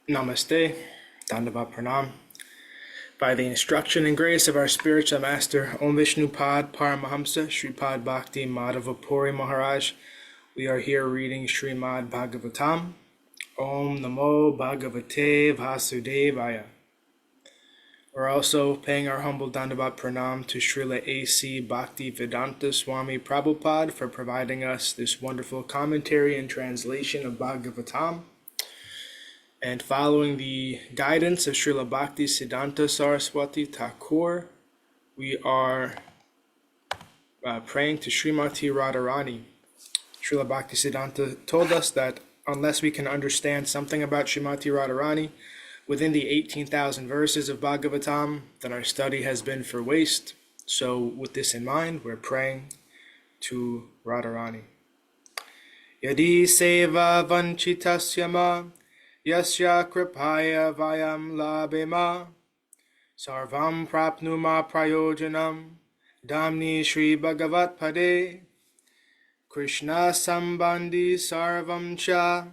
Namaste, Dandavat Pranam. By the instruction and grace of our spiritual master, Om Vishnupad Paramahamsa, Sripad Bhakti Madhava Puri Maharaj, we are here reading Srimad Bhagavatam. Om Namo Bhagavate Vasudevaya. We're also paying our humble Dandavat Pranam to Srila A.C. Bhaktivedanta Swami Prabhupada for providing us this wonderful commentary and translation of Bhagavatam. And following the guidance of Srila Bhaktisiddhanta Saraswati Thakur, we are praying to Srimati Radharani. Srila Bhaktisiddhanta told us that unless we can understand something about Srimati Radharani within the 18,000 verses of Bhagavatam, then our study has been for waste. So with this in mind, we're praying to Radharani. Yadi seva vanchitasya ma Yasya kripaya vayam labema sarvam prapnuma prayojanam damni Shri Bhagavat Pade Krishna sambandhi sarvam cha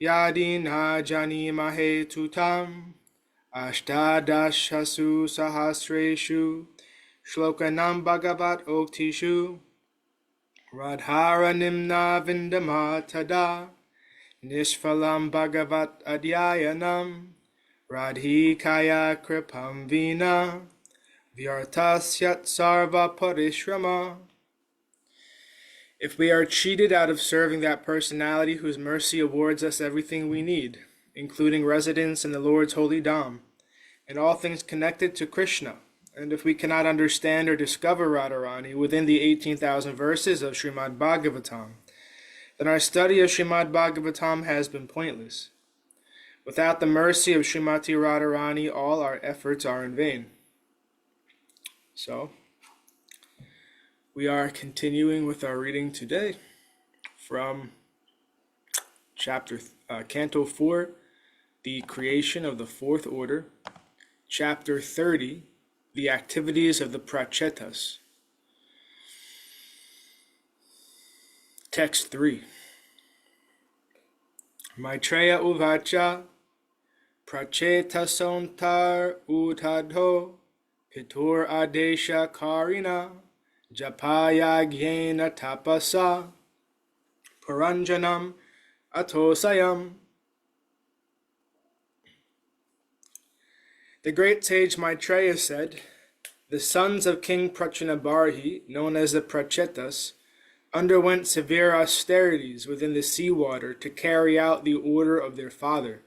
yadina jani mahe tutam ashtadashasu sahasreshu shlokanam Bhagavat oktishu radhara nimna vindama tada Nishphalam Bhagavat Adhyayanam Radhikaya Kripam Vina Vyartasyat Sarva Parishrama. If we are cheated out of serving that personality whose mercy awards us everything we need, including residence in the Lord's holy Dham, and all things connected to Krishna, and if we cannot understand or discover Radharani within the 18,000 verses of Srimad Bhagavatam, then our study of Srimad Bhagavatam has been pointless. Without the mercy of Srimati Radharani, all our efforts are in vain. So, we are continuing with our reading today from Canto 4, the creation of the fourth order, Chapter 30, the activities of the Pracetās. Text 3. Maitreya uvacha pracetasontar utadho pitur adesha karina japaya gyena tapasa puranjanam atosayam. The great sage Maitreya said, the sons of King Prachinabarhi, known as the Pracetās, underwent severe austerities within the seawater to carry out the order of their father.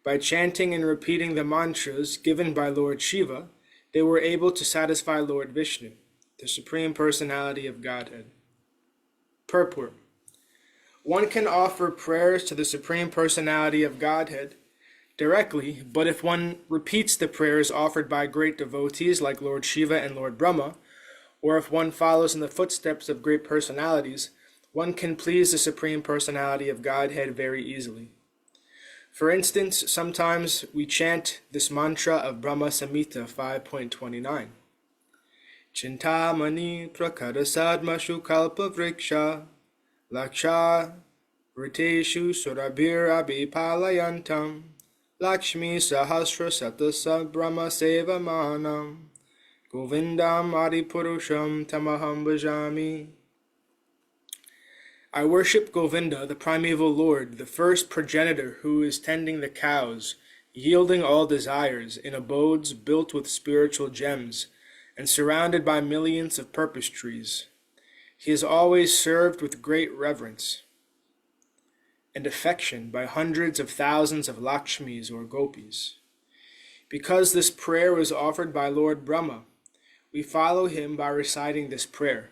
By chanting and repeating the mantras given by Lord Shiva, they were able to satisfy Lord Vishnu, the Supreme Personality of Godhead. Purport. One can offer prayers to the Supreme Personality of Godhead directly, but if one repeats the prayers offered by great devotees like Lord Shiva and Lord Brahma, or if one follows in the footsteps of great personalities, one can please the Supreme Personality of Godhead very easily. For instance, sometimes we chant this mantra of Brahma Samhita 5.29. Chintamani prakadasadmashu kalpa vriksha laksha riteshu surabhir abhipalayantam lakshmi sahasra satasa brahma seva manam Govindam Adipurusham Tamaham Bhajami. I worship Govinda, the primeval Lord, the first progenitor who is tending the cows, yielding all desires in abodes built with spiritual gems, and surrounded by millions of purpose trees. He is always served with great reverence and affection by hundreds of thousands of Lakshmis or Gopis. Because this prayer was offered by Lord Brahma, we follow him by reciting this prayer.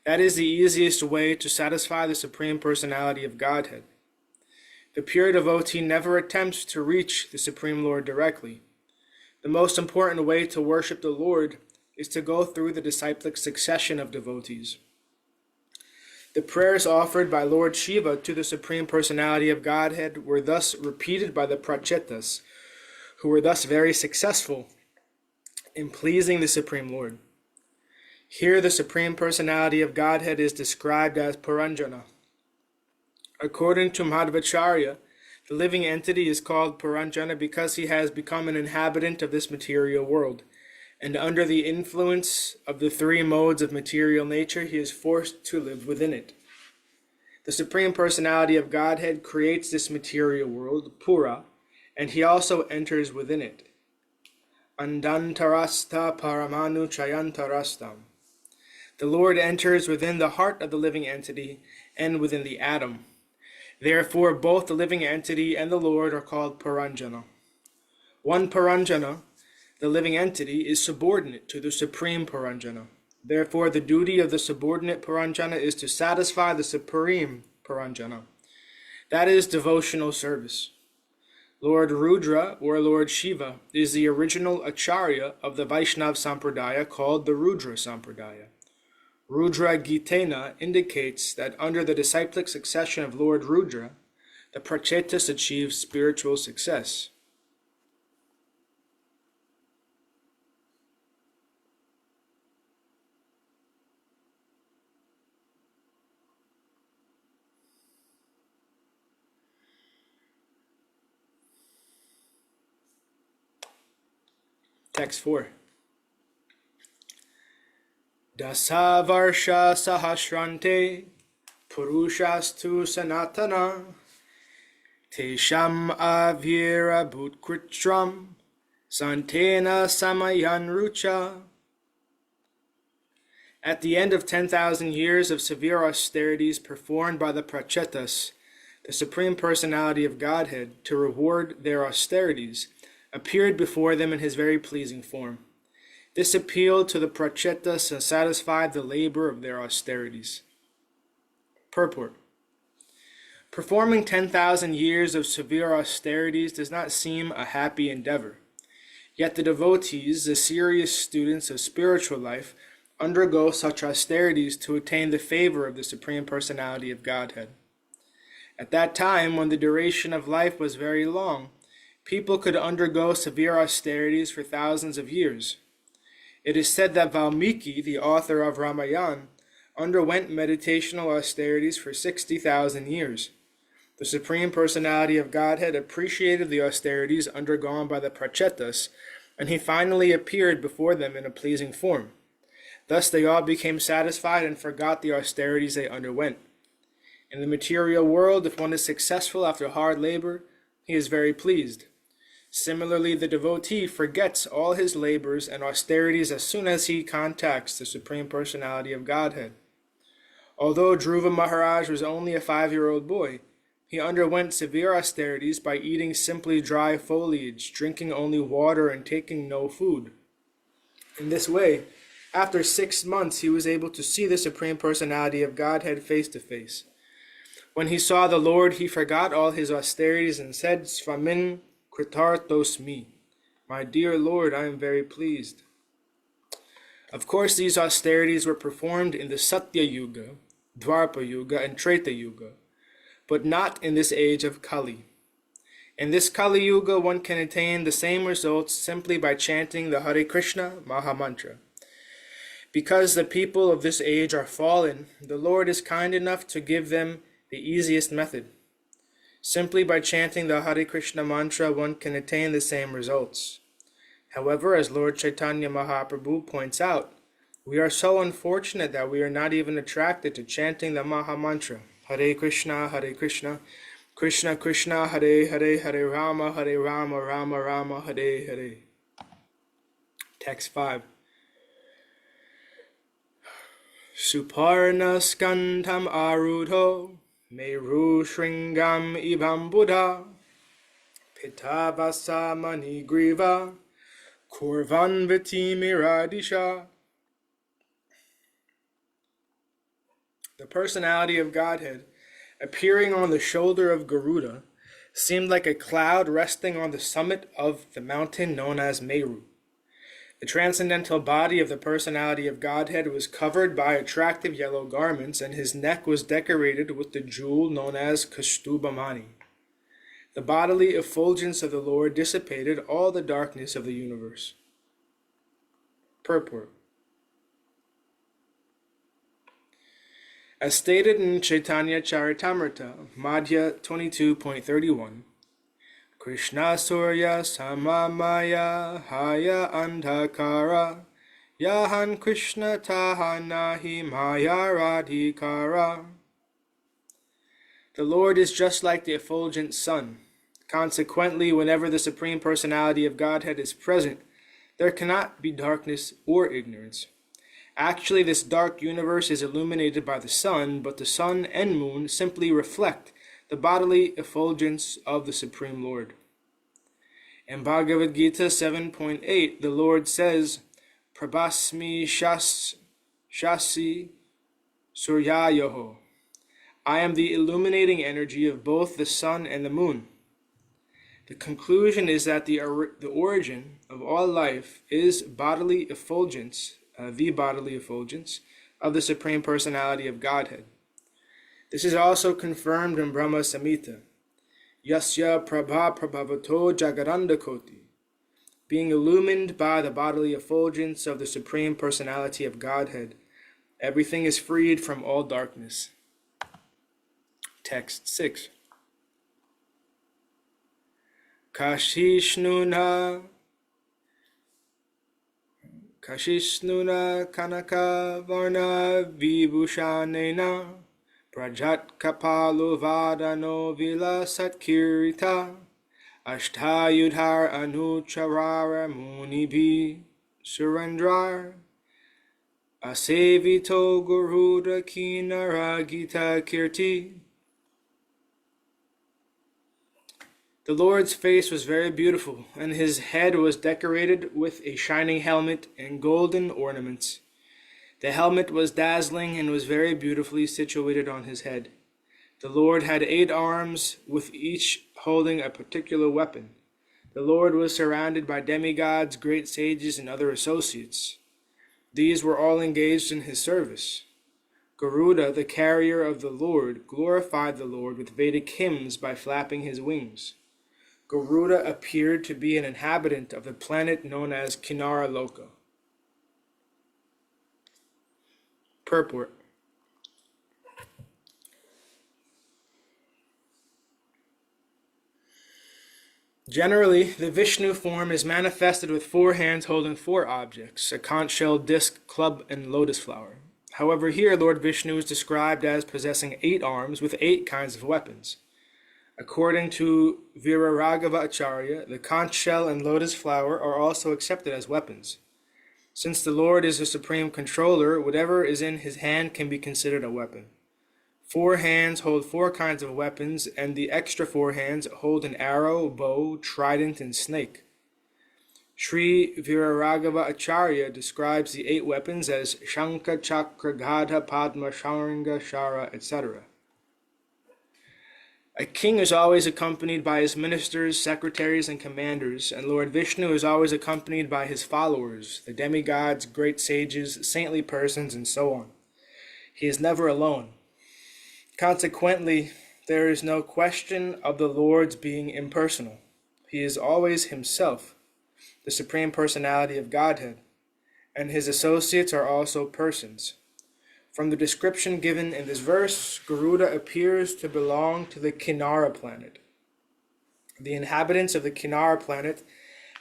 That is the easiest way to satisfy the Supreme Personality of Godhead. The pure devotee never attempts to reach the Supreme Lord directly. The most important way to worship the Lord is to go through the disciplic succession of devotees. The prayers offered by Lord Shiva to the Supreme Personality of Godhead were thus repeated by the Pracetās, who were thus very successful in pleasing the Supreme Lord. Here the Supreme Personality of Godhead is described as Puranjana. According to Madhvacharya, The living entity is called Puranjana because he has become an inhabitant of this material world, and under the influence of the three modes of material nature, he is forced to live within it. The Supreme Personality of Godhead creates this material world, Pura, and he also enters within it. Andantarasta paramanu chayantarastam. The Lord enters within the heart of the living entity and within the atom. Therefore, both the living entity and the Lord are called Puranjana. One Puranjana, the living entity, is subordinate to the Supreme Puranjana. Therefore, the duty of the subordinate Puranjana is to satisfy the Supreme Puranjana. That is devotional service. Lord Rudra, or Lord Shiva, is the original Acharya of the Vaishnav Sampradaya called the Rudra Sampradaya. Rudra Gitena indicates that under the disciplic succession of Lord Rudra, the Pracetās achieve spiritual success. Text 4. Dasavarsha sahasrante purushastu sanatana tesham avira bhutkritram santena samayan rucha. At the end of 10,000 years of severe austerities performed by the Pracetās, the Supreme Personality of Godhead, to reward their austerities, appeared before them in his very pleasing form. This appealed to the Pracetās and satisfied the labor of their austerities. Purport. Performing 10,000 years of severe austerities does not seem a happy endeavor. Yet the devotees, the serious students of spiritual life, undergo such austerities to attain the favor of the Supreme Personality of Godhead. At that time, when the duration of life was very long, people could undergo severe austerities for thousands of years. It is said that Valmiki, the author of Ramayana, underwent meditational austerities for 60,000 years. The Supreme Personality of Godhead appreciated the austerities undergone by the Pracetās, and he finally appeared before them in a pleasing form. Thus they all became satisfied and forgot the austerities they underwent. In the material world, if one is successful after hard labor, he is very pleased. Similarly, the devotee forgets all his labors and austerities as soon as he contacts the Supreme Personality of Godhead. Although Dhruva Maharaj was only a 5-year-old boy, he underwent severe austerities by eating simply dry foliage, drinking only water, and taking no food. In this way, after 6 months, he was able to see the Supreme Personality of Godhead face to face. When he saw the Lord, he forgot all his austerities and said, Svamin Kritartosmi, my dear Lord, I am very pleased. Of course, these austerities were performed in the Satya Yuga, Dwarpa Yuga, and Treta Yuga, but not in this age of Kali. In this Kali Yuga, one can attain the same results simply by chanting the Hare Krishna Mahamantra. Because the people of this age are fallen, the Lord is kind enough to give them the easiest method. Simply by chanting the Hare Krishna mantra, one can attain the same results. However, as Lord Chaitanya Mahaprabhu points out, we are so unfortunate that we are not even attracted to chanting the Maha Mantra, Hare Krishna, Krishna Krishna, Hare Hare, Hare Rama, Rama Rama, Hare Hare. Text 5. Suparna Skandham Arudho Meru Shringam Ivam Buddha Pitavasa Mani Griva Kurvan Viti Miradisha. The personality of Godhead, appearing on the shoulder of Garuda, seemed like a cloud resting on the summit of the mountain known as Meru. The transcendental body of the personality of Godhead was covered by attractive yellow garments, and his neck was decorated with the jewel known as Kashtubamani. The bodily effulgence of the Lord dissipated all the darkness of the universe. Purport. As stated in Chaitanya Charitamrita, Madhya 22.31, Krishna Surya Samamaya Haya Andhakara Yahan Krishna Tahanahi Maya Radhikara. The Lord is just like the effulgent sun. Consequently, whenever the Supreme Personality of Godhead is present, there cannot be darkness or ignorance. Actually, this dark universe is illuminated by the sun, but the sun and moon simply reflect the bodily effulgence of the Supreme Lord. In Bhagavad Gita 7.8, the Lord says, Prabhasmi Shasi Suryayoho. I am the illuminating energy of both the sun and the moon. The conclusion is that the origin of all life is bodily effulgence, the bodily effulgence of the Supreme Personality of Godhead. This is also confirmed in Brahma Samhita. Yasya Prabha Prabhavato Jagarandakoti. Being illumined by the bodily effulgence of the Supreme Personality of Godhead, everything is freed from all darkness. Text 6. Kashishnuna Kanaka Varna Vibhushanena Prajat Kapalo Vadano Vila Satkirita Ashtayudhar Anucharara Munibi Surandrar Asevito Guruda Kinaragita Kirti. The Lord's face was very beautiful, and his head was decorated with a shining helmet and golden ornaments. The helmet was dazzling and was very beautifully situated on his head. The Lord had 8 arms, with each holding a particular weapon. The Lord was surrounded by demigods, great sages, and other associates. These were all engaged in his service. Garuda, the carrier of the Lord, glorified the Lord with Vedic hymns by flapping his wings. Garuda appeared to be an inhabitant of the planet known as Kinara Loka. Purport. Generally, the Vishnu form is manifested with 4 hands holding 4 objects, a conch shell, disc, club, and lotus flower. However, here Lord Vishnu is described as possessing 8 arms with 8 kinds of weapons. According to Viraraghava Acharya, the conch shell and lotus flower are also accepted as weapons. Since the Lord is the supreme controller, whatever is in his hand can be considered a weapon. 4 hands hold 4 kinds of weapons, and the extra 4 hands hold an arrow, bow, trident, and snake. Sri Viraraghava Acharya describes the 8 weapons as Shankha, Chakra, Gadha, Padma, Sharinga, Shara, etc. A king is always accompanied by his ministers, secretaries, and commanders, and Lord Vishnu is always accompanied by his followers, the demigods, great sages, saintly persons, and so on. He is never alone. Consequently, there is no question of the Lord's being impersonal. He is always himself, the Supreme Personality of Godhead, and his associates are also persons. From the description given in this verse, Garuda appears to belong to the Kinara planet. The inhabitants of the Kinara planet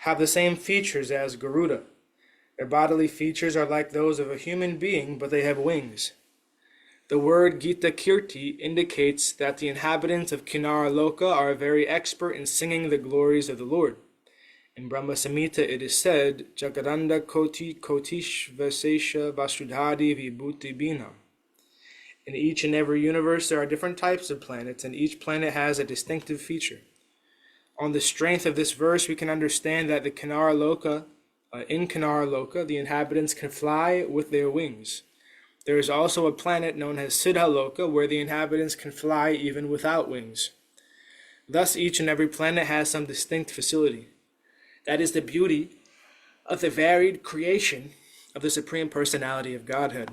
have the same features as Garuda. Their bodily features are like those of a human being, but they have wings. The word Gita Kirti indicates that the inhabitants of Kinara Loka are very expert in singing the glories of the Lord. In Brahma Samhita it is said, Jagadanda Koti Kotish Vasesha Vasudhadi Vibhuti Bina. In each and every universe there are different types of planets, and each planet has a distinctive feature. On the strength of this verse, we can understand that in Kinara Loka, the inhabitants can fly with their wings. There is also a planet known as Siddha Loka, where the inhabitants can fly even without wings. Thus, each and every planet has some distinct facility. That is the beauty of the varied creation of the Supreme Personality of Godhead.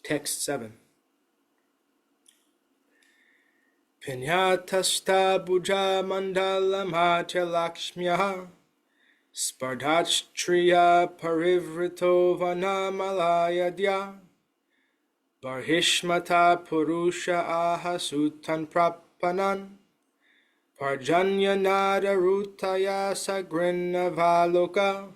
Text 7. Pinyatasta Bhuja Mandala Matya Lakshmya Spardachtriya Parivrito Vanamalayadya Barhishmata Purusha Ahasutan Prapanan Parjanya Nada Rutaya Sagrina Valoka.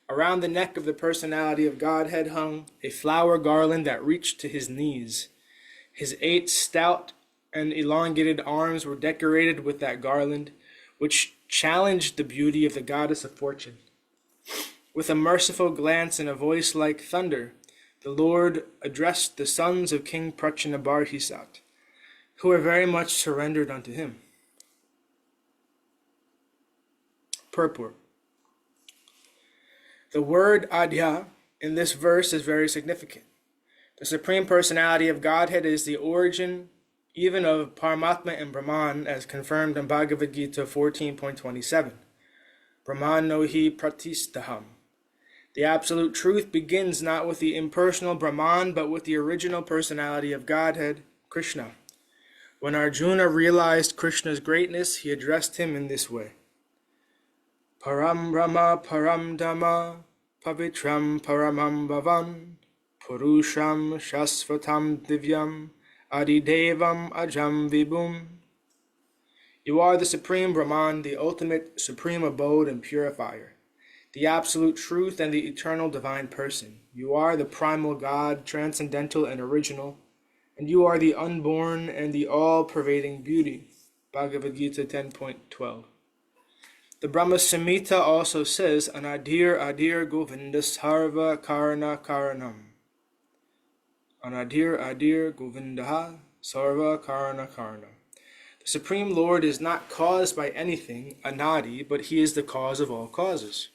Around the neck of the personality of Godhead hung a flower garland that reached to his knees. His 8 stout and elongated arms were decorated with that garland, which challenged the beauty of the goddess of fortune. With a merciful glance and a voice like thunder, the Lord addressed the sons of King Prachinabarhisat, who were very much surrendered unto him. Purport. The word Adya in this verse is very significant. The Supreme Personality of Godhead is the origin even of Paramatma and Brahman, as confirmed in Bhagavad Gita 14.27. Brahman no hi pratistaham. The absolute truth begins not with the impersonal Brahman, but with the original personality of Godhead, Krishna. When Arjuna realized Krishna's greatness, he addressed him in this way. Param Brahma Param Dhamma Pavitram Paramam Bhavan Purusham Shasvatam Divyam Adidevam Ajam Vibhum. You are the Supreme Brahman, the ultimate supreme abode and purifier, the absolute truth and the eternal divine person. You are the primal God, transcendental and original, and you are the unborn and the all-pervading beauty. Bhagavad Gita 10.12. The Brahma Samhita also says, Anadir Adir Govinda Sarva Karana Karanam. Anadir Adir Govinda Sarva Karana Karanam. The Supreme Lord is not caused by anything, Anadi, but he is the cause of all causes.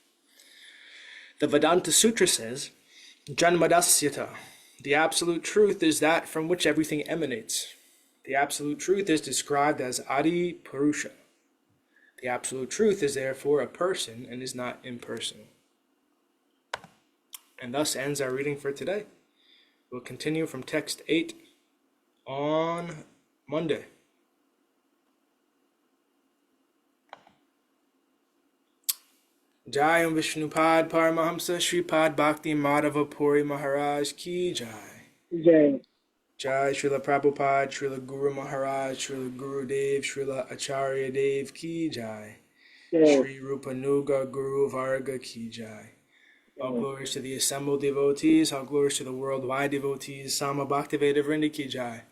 The Vedanta Sutra says, Janmadasyata. The absolute truth is that from which everything emanates. The absolute truth is described as Adi Purusha. The absolute truth is therefore a person and is not impersonal. And thus ends our reading for today. We'll continue from text 8 on Monday. Jai Vishnupad Paramahamsa Sripad Bhakti Madhava Puri Maharaj Ki Jai. Jai. Jai Srila Prabhupada, Srila Guru Maharaj, Srila Guru Dev, Srila Acharya Dev Ki Jai. Shri Rupa Nuga Guru Varga Ki Jai. All glories to the assembled devotees, all glories to the worldwide devotees, Sama Bhaktivedanta Vrinda Ki Jai.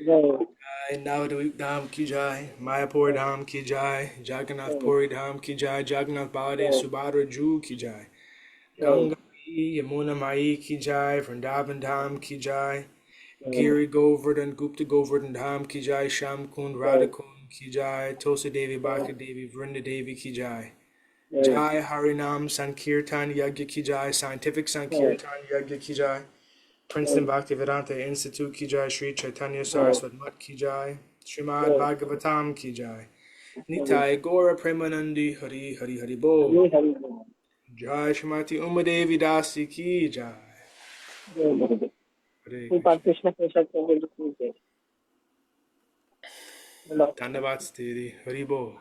Jai Navadvip Dham Ki Jai, Mayapur Dham Ki Jai, Jagannath Puri Dham Ki Jai, Jagannath Baladev Subhadra Ju Ki Jai. Ganga Yamuna Mai Ki Jai, Vrindavan Dham Ki Jai. Giri Govardhan, Gupta Govardhan Dham Ki Jai, Sham Kund Radha Kund Ki Jai, Tosa Devi Bhakti Devi, Vrinda Devi Ki Jai. Jai Harinam Sankirtan Yagya Ki Jai, Scientific Sankirtan Yagya Ki Jai. Princeton Bhaktivedanta Institute Ki Jai, Sri Chaitanya Saraswat Mat Ki Jai. Srimad Bhagavatam Ki Jai. Nitai Gora Premanandi Hari Hari Hari Bo. Jai Shrimati Umadevi Dasi Ki Jai. Krishna Dhanyavad Stiri Hari Bo.